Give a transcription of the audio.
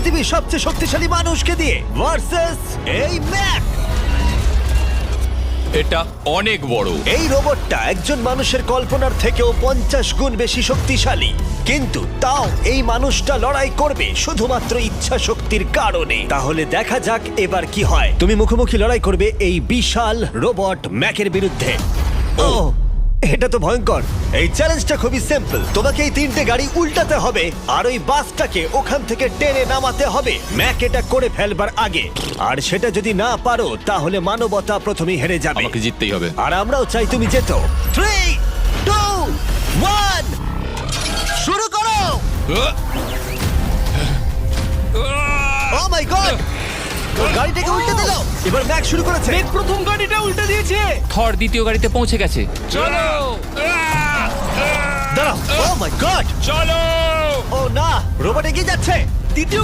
পৃথিবীর সবচেয়ে শক্তিশালী মানুষকে দিয়ে ভার্সেস এই ম্যাক। এটা অনেক বড়। এই রোবটটা একজন মানুষের কল্পনার থেকেও 50 গুণ বেশি শক্তিশালী, কিন্তু তাও এই মানুষটা লড়াই করবে শুধুমাত্র ইচ্ছা শক্তির কারণে। তাহলে দেখা যাক এবার কি হয়। তুমি মুখোমুখি লড়াই করবে এই বিশাল রোবট ম্যাকের বিরুদ্ধে। ও, এটা তো ভয়ঙ্কর। এই চ্যালেঞ্জটা খুবই সিম্পল। তোমাকে এই 3টে গাড়ি উল্টাতে হবে আর ওই বাসটাকে ওখান থেকে টেনে নামাতে হবে ম্যাক এটা করে ফেলবার আগে। আর সেটা যদি না পারো তাহলে মানবতা প্রথমেই হেরে যাবে। আমাকে জিততেই হবে। আর আমরাও চাই তুমি যেতো। 3, 2, 1 শুরু করো। ও মাই গড, ওর গাড়িটাকে উল্টে দিল। এবার ম্যাক শুরু করেছে। প্রথম গাড়িটা উল্টে দিয়েছে। থর দ্বিতীয় গাড়িতে পৌঁছে গেছে। চলো দাঁড়াও। ও মাই গড, চলো। ও না, রোবট এগিয়ে যাচ্ছে। দ্বিতীয়